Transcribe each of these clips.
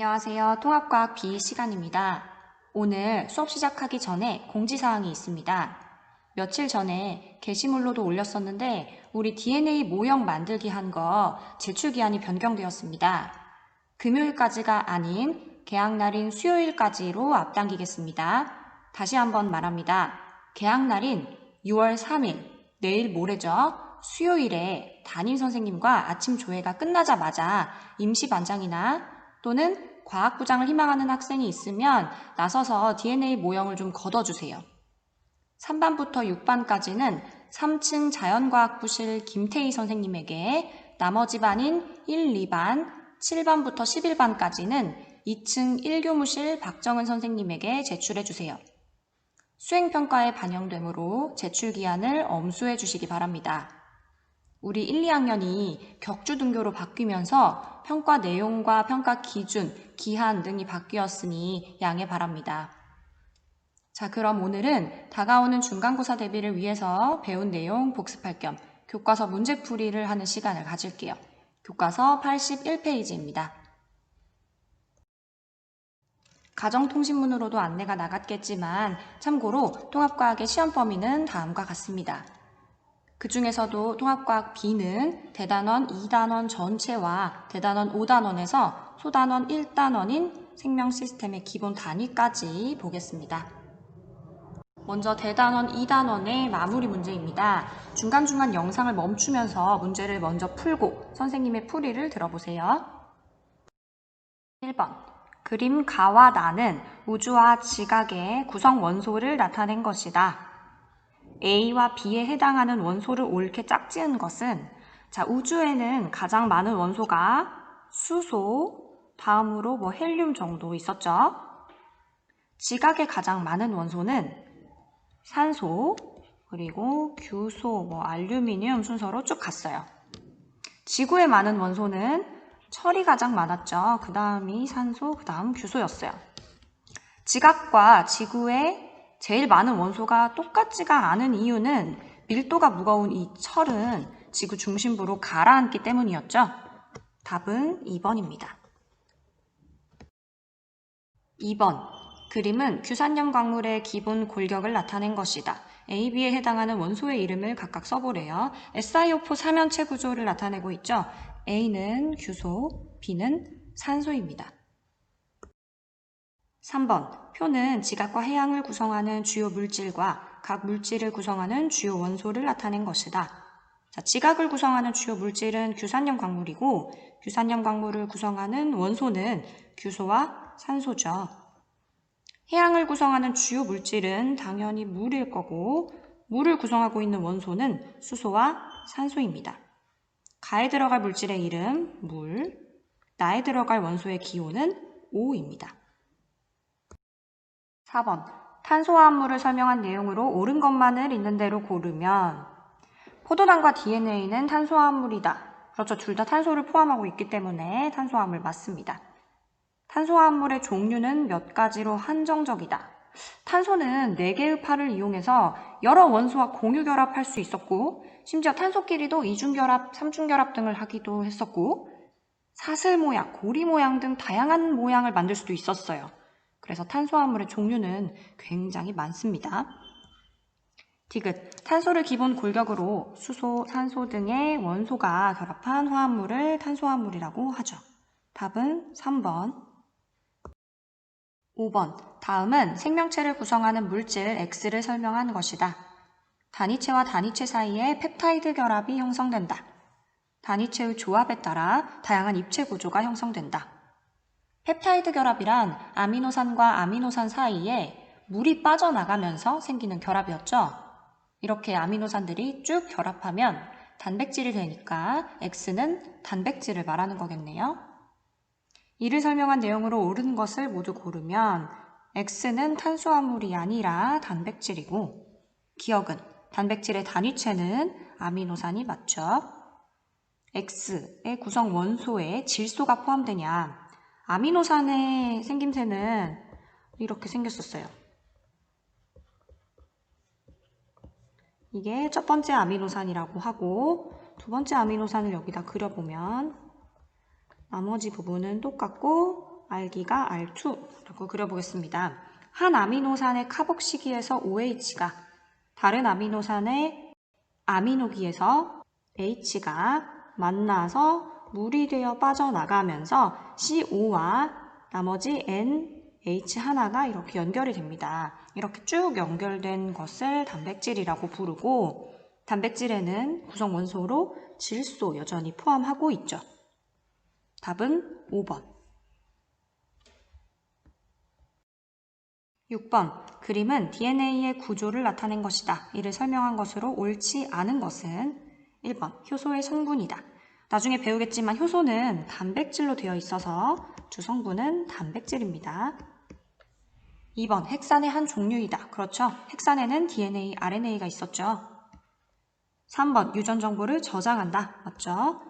안녕하세요. 통합과학 B 시간입니다. 오늘 수업 시작하기 전에 공지사항이 있습니다. 며칠 전에 게시물로도 올렸었는데 우리 DNA 모형 만들기 한 거 제출기한이 변경되었습니다. 금요일까지가 아닌 개학날인 수요일까지로 앞당기겠습니다. 다시 한번 말합니다. 개학날인 6월 3일, 내일 모레죠. 수요일에 담임선생님과 아침 조회가 끝나자마자 임시반장이나 또는 과학부장을 희망하는 학생이 있으면 나서서 DNA 모형을 좀 걷어주세요. 3반부터 6반까지는 3층 자연과학부실 김태희 선생님에게, 나머지 반인 1, 2반, 7반부터 11반까지는 2층 1교무실 박정은 선생님에게 제출해주세요. 수행평가에 반영되므로 제출기한을 엄수해 주시기 바랍니다. 우리 1, 2학년이 격주등교로 바뀌면서 평가 내용과 평가 기준, 기한 등이 바뀌었으니 양해 바랍니다. 자, 그럼 오늘은 다가오는 중간고사 대비를 위해서 배운 내용 복습할 겸 교과서 문제풀이를 하는 시간을 가질게요. 교과서 81페이지입니다. 가정통신문으로도 안내가 나갔겠지만 참고로 통합과학의 시험 범위는 다음과 같습니다. 그 중에서도 통합과학 B는 대단원 2단원 전체와 대단원 5단원에서 소단원 1단원인 생명시스템의 기본 단위까지 보겠습니다. 먼저 대단원 2단원의 마무리 문제입니다. 중간중간 영상을 멈추면서 문제를 먼저 풀고 선생님의 풀이를 들어보세요. 1번. 그림 가와 나는 우주와 지각의 구성 원소를 나타낸 것이다. A와 B에 해당하는 원소를 옳게 짝지은 것은, 자, 우주에는 가장 많은 원소가 수소, 다음으로 헬륨 정도 있었죠. 지각에 가장 많은 원소는 산소, 그리고 규소, 알루미늄 순서로 쭉 갔어요. 지구에 많은 원소는 철이 가장 많았죠. 그 다음이 산소, 그 다음 규소였어요. 지각과 지구에 제일 많은 원소가 똑같지가 않은 이유는 밀도가 무거운 이 철은 지구 중심부로 가라앉기 때문이었죠. 답은 2번입니다. 2번. 그림은 규산염 광물의 기본 골격을 나타낸 것이다. A, B에 해당하는 원소의 이름을 각각 써보래요. SiO4 삼연체 구조를 나타내고 있죠. A는 규소, B는 산소입니다. 3번. 표는 지각과 해양을 구성하는 주요 물질과 각 물질을 구성하는 주요 원소를 나타낸 것이다. 자, 지각을 구성하는 주요 물질은 규산염 광물이고 규산염 광물을 구성하는 원소는 규소와 산소죠. 해양을 구성하는 주요 물질은 당연히 물일 거고 물을 구성하고 있는 원소는 수소와 산소입니다. 가에 들어갈 물질의 이름 물, 나에 들어갈 원소의 기호는 O입니다. 4번. 탄소화합물을 설명한 내용으로 옳은 것만을 있는 대로 고르면, 포도당과 DNA는 탄소화합물이다. 그렇죠. 둘 다 탄소를 포함하고 있기 때문에 탄소화합물 맞습니다. 탄소화합물의 종류는 몇 가지로 한정적이다. 탄소는 4개의 팔을 이용해서 여러 원소와 공유결합할 수 있었고 심지어 탄소끼리도 이중결합, 삼중결합 등을 하기도 했었고 사슬 모양, 고리 모양 등 다양한 모양을 만들 수도 있었어요. 그래서 탄소화합물의 종류는 굉장히 많습니다. 디귿. 탄소를 기본 골격으로 수소, 산소 등의 원소가 결합한 화합물을 탄소화합물이라고 하죠. 답은 3번. 5번. 다음은 생명체를 구성하는 물질 X를 설명한 것이다. 단위체와 단위체 사이에 펩타이드 결합이 형성된다. 단위체의 조합에 따라 다양한 입체 구조가 형성된다. 펩타이드 결합이란 아미노산과 아미노산 사이에 물이 빠져나가면서 생기는 결합이었죠. 이렇게 아미노산들이 쭉 결합하면 단백질이 되니까 X는 단백질을 말하는 거겠네요. 이를 설명한 내용으로 옳은 것을 모두 고르면 X는 탄수화물이 아니라 단백질이고 기억은 단백질의 단위체는 아미노산이 맞죠. X의 구성 원소에 질소가 포함되냐? 아미노산의 생김새는 이렇게 생겼었어요. 이게 첫 번째 아미노산이라고 하고 두 번째 아미노산을 여기다 그려보면 나머지 부분은 똑같고 알기가 R2라고 그려보겠습니다. 한 아미노산의 카복시기에서 OH가 다른 아미노산의 아미노기에서 H가 만나서 물이 되어 빠져나가면서 CO와 나머지 NH1가 이렇게 연결이 됩니다. 이렇게 쭉 연결된 것을 단백질이라고 부르고 단백질에는 구성 원소로 질소 여전히 포함하고 있죠. 답은 5번. 6번. 그림은 DNA의 구조를 나타낸 것이다. 이를 설명한 것으로 옳지 않은 것은 1번. 효소의 성분이다. 나중에 배우겠지만 효소는 단백질로 되어 있어서 주성분은 단백질입니다. 2번. 핵산의 한 종류이다. 그렇죠. 핵산에는 DNA, RNA가 있었죠. 3번. 유전 정보를 저장한다. 맞죠?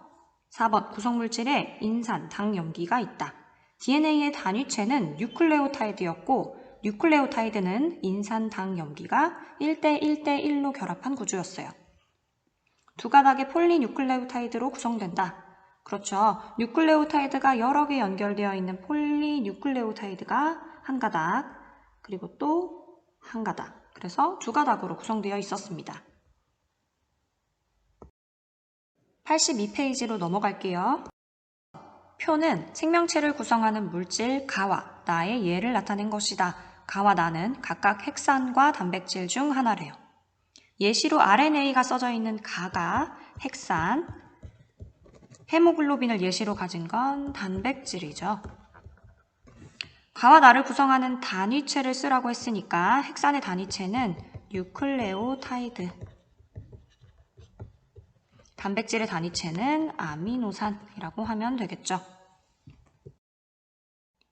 4번. 구성물질에 인산, 당, 염기가 있다. DNA의 단위체는 뉴클레오타이드였고 뉴클레오타이드는 인산, 당, 염기가 1대1대1로 결합한 구조였어요. 두 가닥의 폴리뉴클레오타이드로 구성된다. 그렇죠. 뉴클레오타이드가 여러 개 연결되어 있는 폴리뉴클레오타이드가 한 가닥, 그리고 또 한 가닥. 그래서 두 가닥으로 구성되어 있었습니다. 82페이지로 넘어갈게요. 표는 생명체를 구성하는 물질 가와 나의 예를 나타낸 것이다. 가와 나는 각각 핵산과 단백질 중 하나래요. 예시로 RNA가 써져 있는 가가 핵산, 헤모글로빈을 예시로 가진 건 단백질이죠. 가와 나를 구성하는 단위체를 쓰라고 했으니까 핵산의 단위체는 뉴클레오타이드, 단백질의 단위체는 아미노산이라고 하면 되겠죠.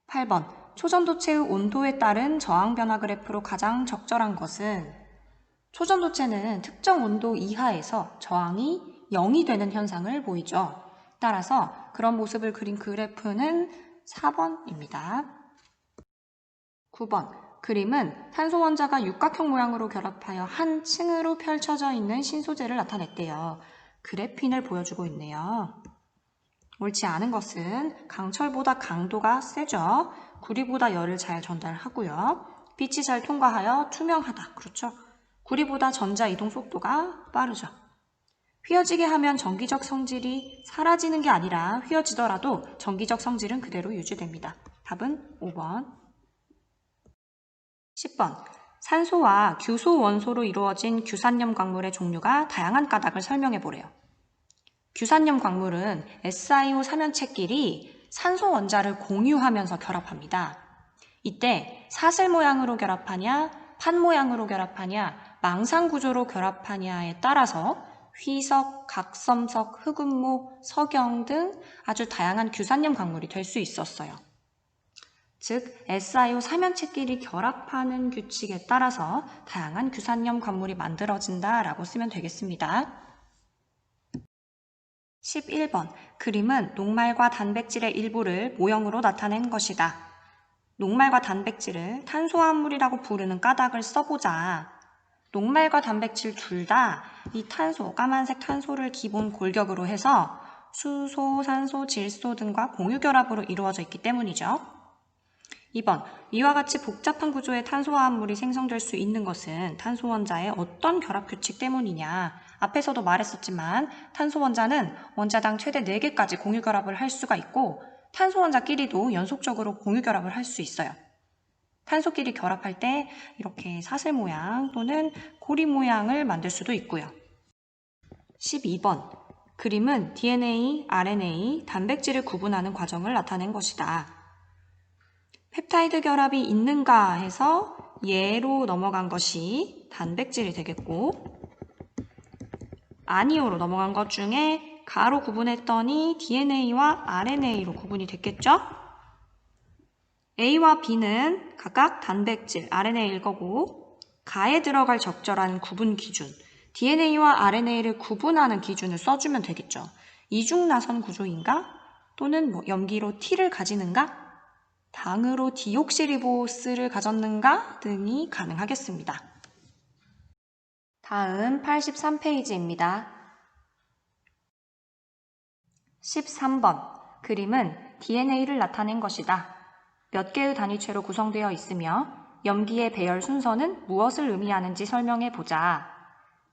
8번. 초전도체의 온도에 따른 저항 변화 그래프로 가장 적절한 것은 초전도체는 특정 온도 이하에서 저항이 0이 되는 현상을 보이죠. 따라서 그런 모습을 그린 그래프는 4번입니다. 9번. 그림은 탄소 원자가 육각형 모양으로 결합하여 한 층으로 펼쳐져 있는 신소재를 나타냈대요. 그래핀을 보여주고 있네요. 옳지 않은 것은 강철보다 강도가 세죠. 구리보다 열을 잘 전달하고요. 빛이 잘 통과하여 투명하다. 그렇죠. 구리보다 전자 이동 속도가 빠르죠. 휘어지게 하면 전기적 성질이 사라지는 게 아니라 휘어지더라도 전기적 성질은 그대로 유지됩니다. 답은 5번. 10번. 산소와 규소 원소로 이루어진 규산염 광물의 종류가 다양한 까닭을 설명해 보래요. 규산염 광물은 SiO 삼연체끼리 산소 원자를 공유하면서 결합합니다. 이때 사슬 모양으로 결합하냐, 판 모양으로 결합하냐, 망상 구조로 결합하냐에 따라서 휘석, 각섬석, 흑음모, 석영 등 아주 다양한 규산염 광물이 될 수 있었어요. 즉, SiO 삼연체끼리 결합하는 규칙에 따라서 다양한 규산염 광물이 만들어진다라고 쓰면 되겠습니다. 11번. 그림은 녹말과 단백질의 일부를 모형으로 나타낸 것이다. 녹말과 단백질을 탄소화합물이라고 부르는 까닭을 써보자. 녹말과 단백질 둘 다 이 탄소, 까만색 탄소를 기본 골격으로 해서 수소, 산소, 질소 등과 공유결합으로 이루어져 있기 때문이죠. 2번. 이와 같이 복잡한 구조의 탄소화합물이 생성될 수 있는 것은 탄소 원자의 어떤 결합 규칙 때문이냐. 앞에서도 말했었지만 탄소 원자는 원자당 최대 4개까지 공유결합을 할 수가 있고 탄소 원자끼리도 연속적으로 공유결합을 할 수 있어요. 탄소끼리 결합할 때 이렇게 사슬 모양 또는 고리 모양을 만들 수도 있고요. 12번. 그림은 DNA, RNA, 단백질을 구분하는 과정을 나타낸 것이다. 펩타이드 결합이 있는가 해서 예로 넘어간 것이 단백질이 되겠고 아니오로 넘어간 것 중에 가로 구분했더니 DNA와 RNA로 구분이 됐겠죠? A와 B는 각각 단백질, RNA일 거고 가에 들어갈 적절한 구분 기준, DNA와 RNA를 구분하는 기준을 써주면 되겠죠. 이중나선 구조인가? 또는 염기로 T를 가지는가? 당으로 디옥시리보스를 가졌는가? 등이 가능하겠습니다. 다음 83페이지입니다. 13번. 그림은 DNA를 나타낸 것이다. 몇 개의 단위체로 구성되어 있으며 염기의 배열 순서는 무엇을 의미하는지 설명해 보자.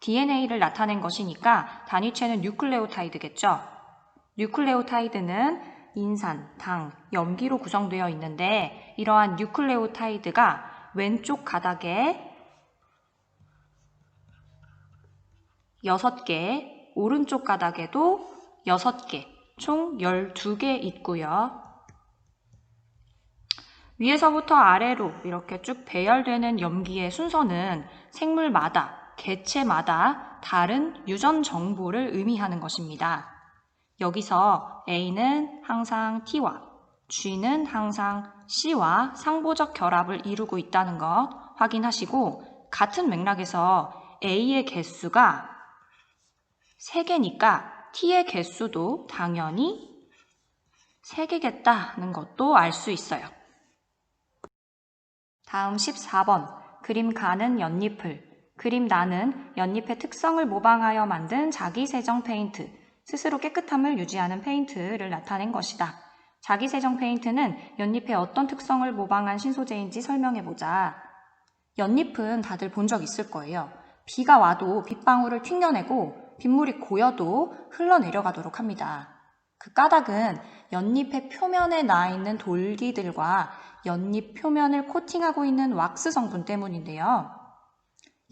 DNA를 나타낸 것이니까 단위체는 뉴클레오타이드겠죠. 뉴클레오타이드는 인산, 당, 염기로 구성되어 있는데 이러한 뉴클레오타이드가 왼쪽 가닥에 6개, 오른쪽 가닥에도 6개, 총 12개 있고요. 위에서부터 아래로 이렇게 쭉 배열되는 염기의 순서는 생물마다, 개체마다 다른 유전 정보를 의미하는 것입니다. 여기서 A는 항상 T와 G는 항상 C와 상보적 결합을 이루고 있다는 거 확인하시고 같은 맥락에서 A의 개수가 3개니까 T의 개수도 당연히 3개겠다는 것도 알 수 있어요. 다음 14번, 그림 가는 연잎을. 그림 나는 연잎의 특성을 모방하여 만든 자기세정 페인트, 스스로 깨끗함을 유지하는 페인트를 나타낸 것이다. 자기세정 페인트는 연잎의 어떤 특성을 모방한 신소재인지 설명해보자. 연잎은 다들 본 적 있을 거예요. 비가 와도 빗방울을 튕겨내고 빗물이 고여도 흘러내려가도록 합니다. 그 까닭은 연잎의 표면에 나 있는 돌기들과 연잎 표면을 코팅하고 있는 왁스 성분 때문인데요.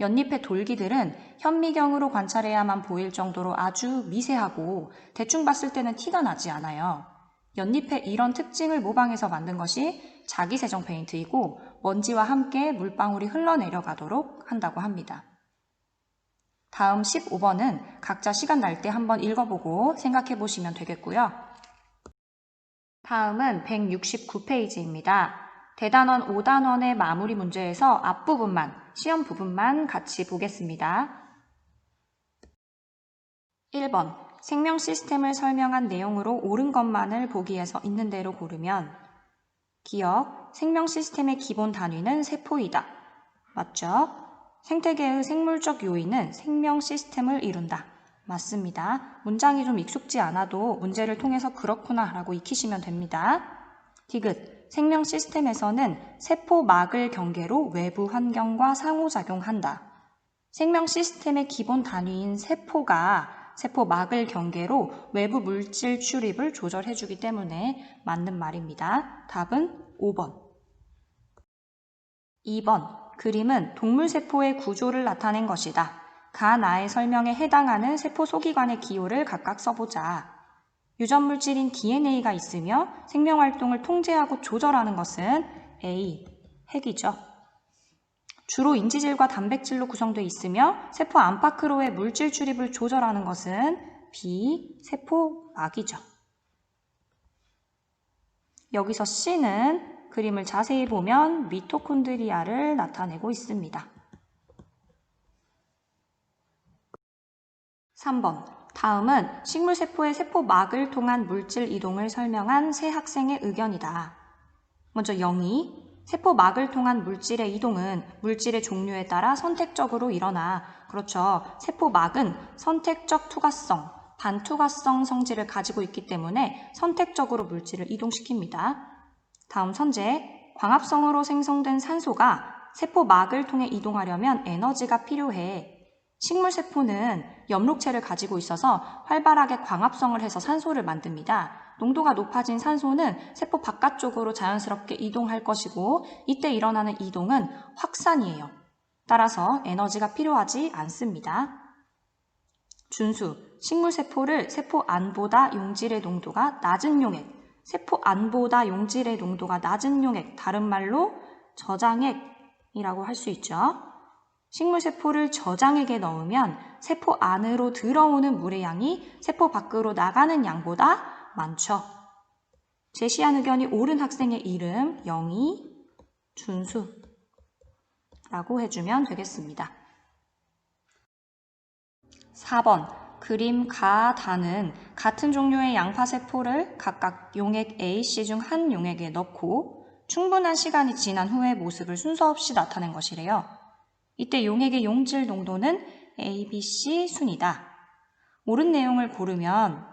연잎의 돌기들은 현미경으로 관찰해야만 보일 정도로 아주 미세하고 대충 봤을 때는 티가 나지 않아요. 연잎의 이런 특징을 모방해서 만든 것이 자기세정 페인트이고 먼지와 함께 물방울이 흘러내려가도록 한다고 합니다. 다음 15번은 각자 시간 날 때 한번 읽어보고 생각해 보시면 되겠고요. 다음은 169페이지입니다. 대단원 5단원의 마무리 문제에서 앞부분만, 시험 부분만 같이 보겠습니다. 1번, 생명 시스템을 설명한 내용으로 옳은 것만을 보기에서 있는 대로 고르면 기억, 생명 시스템의 기본 단위는 세포이다. 맞죠? 생태계의 생물적 요인은 생명 시스템을 이룬다. 맞습니다. 문장이 좀 익숙지 않아도 문제를 통해서 그렇구나 라고 익히시면 됩니다. 디귿, 생명 시스템에서는 세포막을 경계로 외부 환경과 상호작용한다. 생명 시스템의 기본 단위인 세포가 세포막을 경계로 외부 물질 출입을 조절해주기 때문에 맞는 말입니다. 답은 5번. 2번, 그림은 동물세포의 구조를 나타낸 것이다. 가나의 설명에 해당하는 세포 소기관의 기호를 각각 써보자. 유전물질인 DNA가 있으며 생명활동을 통제하고 조절하는 것은 A, 핵이죠. 주로 인지질과 단백질로 구성되어 있으며 세포 안팎으로의 물질 출입을 조절하는 것은 B, 세포막이죠. 여기서 C는 그림을 자세히 보면 미토콘드리아를 나타내고 있습니다. 3번, 다음은 식물세포의 세포막을 통한 물질 이동을 설명한 세 학생의 의견이다. 먼저 0이, 세포막을 통한 물질의 이동은 물질의 종류에 따라 선택적으로 일어나. 그렇죠. 세포막은 선택적 투과성, 반투과성 성질을 가지고 있기 때문에 선택적으로 물질을 이동시킵니다. 다음 선제, 광합성으로 생성된 산소가 세포막을 통해 이동하려면 에너지가 필요해. 식물세포는 엽록체를 가지고 있어서 활발하게 광합성을 해서 산소를 만듭니다. 농도가 높아진 산소는 세포 바깥쪽으로 자연스럽게 이동할 것이고 이때 일어나는 이동은 확산이에요. 따라서 에너지가 필요하지 않습니다. 준수, 식물세포를 세포 안보다 용질의 농도가 낮은 용액, 세포 안보다 용질의 농도가 낮은 용액, 다른 말로 저장액이라고 할 수 있죠. 식물세포를 저장액에 넣으면 세포 안으로 들어오는 물의 양이 세포 밖으로 나가는 양보다 많죠. 제시한 의견이 옳은 학생의 이름 영희, 준수라고 해주면 되겠습니다. 4번, 그림 가, 다는 같은 종류의 양파세포를 각각 용액 A, C 중 한 용액에 넣고 충분한 시간이 지난 후의 모습을 순서 없이 나타낸 것이래요. 이때 용액의 용질 농도는 A, B, C 순이다. 옳은 내용을 고르면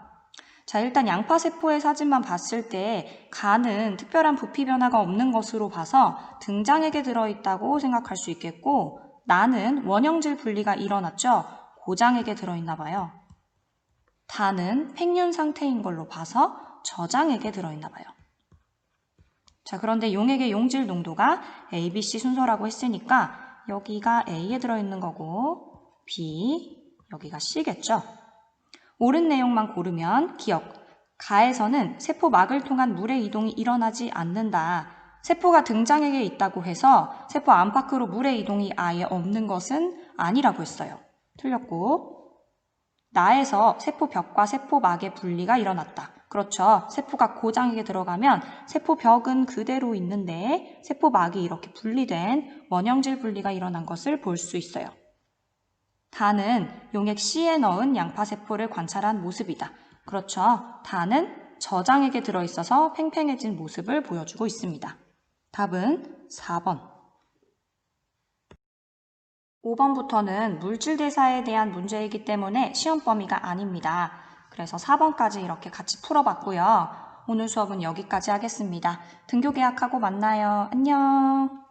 자, 일단 양파세포의 사진만 봤을 때 가는 특별한 부피 변화가 없는 것으로 봐서 등장액에 들어있다고 생각할 수 있겠고, 나는 원형질 분리가 일어났죠? 고장액에 들어있나 봐요. 다는 팽윤 상태인 걸로 봐서 저장액에 들어있나 봐요. 자, 그런데 용액의 용질 농도가 A, B, C 순서라고 했으니까 여기가 A에 들어있는 거고 B, 여기가 C겠죠? 옳은 내용만 고르면 기억, 가에서는 세포막을 통한 물의 이동이 일어나지 않는다. 세포가 등장액에 있다고 해서 세포 안팎으로 물의 이동이 아예 없는 것은 아니라고 했어요. 틀렸고, 나에서 세포벽과 세포막의 분리가 일어났다. 그렇죠. 세포가 고장액에 들어가면 세포벽은 그대로 있는데 세포막이 이렇게 분리된 원형질 분리가 일어난 것을 볼 수 있어요. 다는 용액 C에 넣은 양파세포를 관찰한 모습이다. 그렇죠. 다는 저장액에 들어있어서 팽팽해진 모습을 보여주고 있습니다. 답은 4번. 5번부터는 물질 대사에 대한 문제이기 때문에 시험 범위가 아닙니다. 그래서 4번까지 이렇게 같이 풀어봤고요. 오늘 수업은 여기까지 하겠습니다. 등교 계약하고 만나요. 안녕.